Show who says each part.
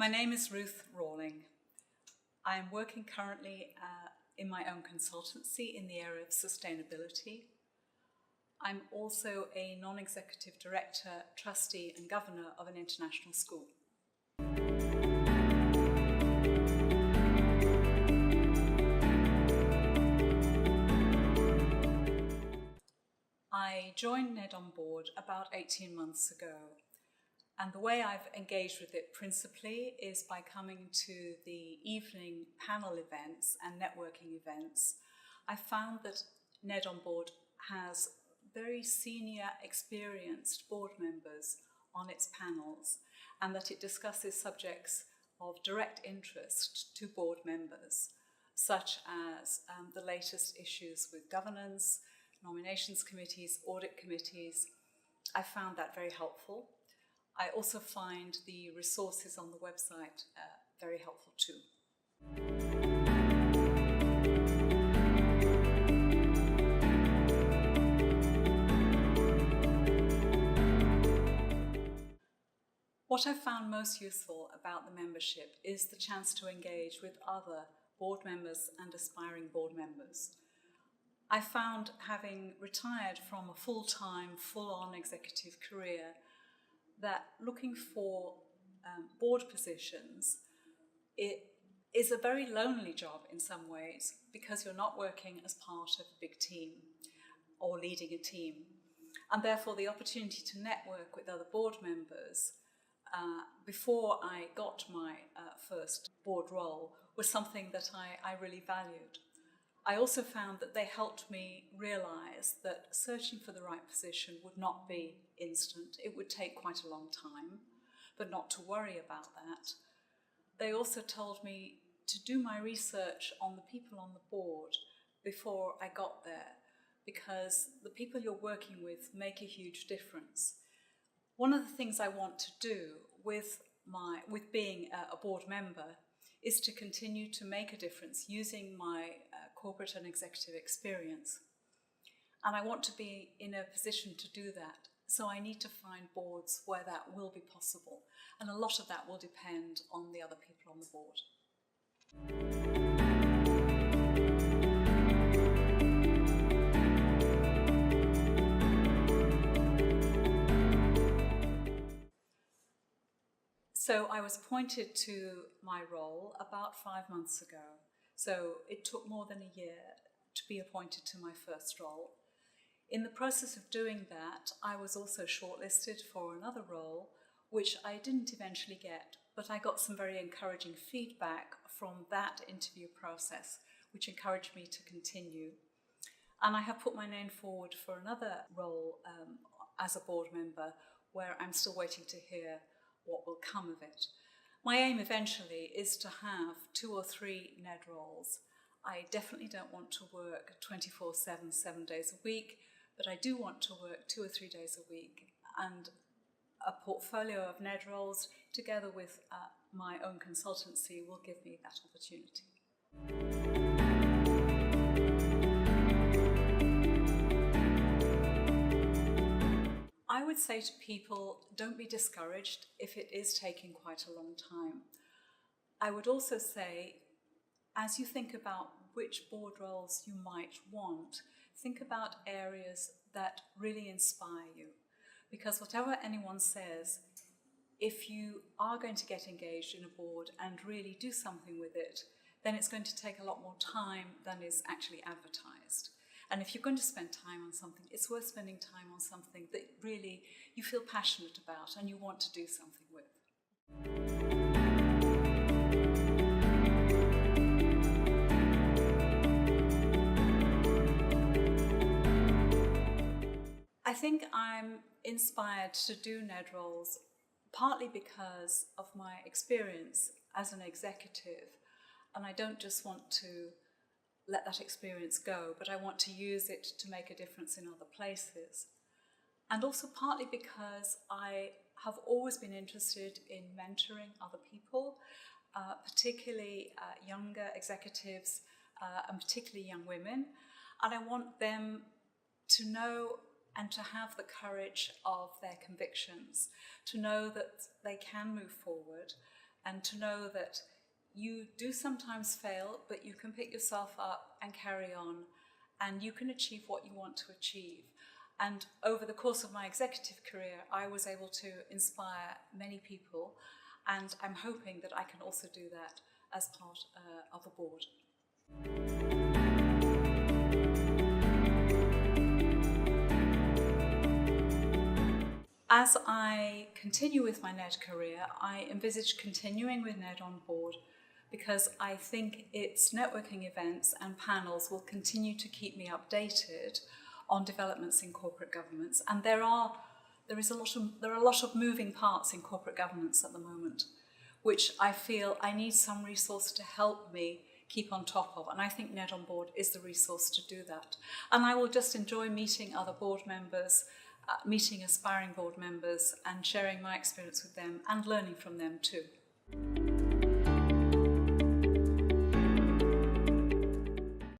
Speaker 1: My name is Ruth Rawling. I am working currently in my own consultancy in the area of sustainability. I'm also a non-executive director, trustee and governor of an international school. I joined NEDonBoard about 18 months ago, and the way I've engaged with it principally is by coming to the evening panel events and networking events. I found that NEDonBoard has very senior, experienced board members on its panels, and that it discusses subjects of direct interest to board members, such as the latest issues with governance, nominations committees, audit committees. I found that very helpful. I also find the resources on the website very helpful too. What I found most useful about the membership is the chance to engage with other board members and aspiring board members. I found, having retired from a full-time, full-on executive career, that looking for board positions, it is a very lonely job in some ways, because you're not working as part of a big team or leading a team. And therefore the opportunity to network with other board members before I got my first board role was something that I really valued. I also found that they helped me realise that searching for the right position would not be instant. It would take quite a long time, but not to worry about that. They also told me to do my research on the people on the board before I got there, because the people you're working with make a huge difference. One of the things I want to do with being a board member is to continue to make a difference using my corporate and executive experience. And I want to be in a position to do that. So I need to find boards where that will be possible. And a lot of that will depend on the other people on the board. So I was appointed to my role about 5 months ago. So it took more than a year to be appointed to my first role. In the process of doing that, I was also shortlisted for another role, which I didn't eventually get, but I got some very encouraging feedback from that interview process, which encouraged me to continue. And I have put my name forward for another role as a board member, where I'm still waiting to hear what will come of it. My aim eventually is to have 2 or 3 NED roles. I definitely don't want to work 24/7, 7 days a week, but I do want to work 2 or 3 days a week, and a portfolio of NED roles together with my own consultancy will give me that opportunity. I would say to people, don't be discouraged if it is taking quite a long time. I would also say, as you think about which board roles you might want, think about areas that really inspire you. Because whatever anyone says, if you are going to get engaged in a board and really do something with it, then it's going to take a lot more time than is actually advertised. And if you're going to spend time on something, it's worth spending time on something that really you feel passionate about and you want to do something with. I think I'm inspired to do NED roles partly because of my experience as an executive, and I don't just want to let that experience go, but I want to use it to make a difference in other places. And also partly because I have always been interested in mentoring other people, particularly younger executives and particularly young women. And I want them to know and to have the courage of their convictions, to know that they can move forward, and to know that you do sometimes fail, but you can pick yourself up and carry on, and you can achieve what you want to achieve. And over the course of my executive career, I was able to inspire many people, and I'm hoping that I can also do that as part of a board. As I continue with my NED career, I envisage continuing with NEDonBoard because I think its networking events and panels will continue to keep me updated on developments in corporate governance. And there are a lot of moving parts in corporate governance at the moment, which I feel I need some resource to help me keep on top of. And I think NEDonBoard is the resource to do that. And I will just enjoy meeting other board members, meeting aspiring board members and sharing my experience with them and learning from them too.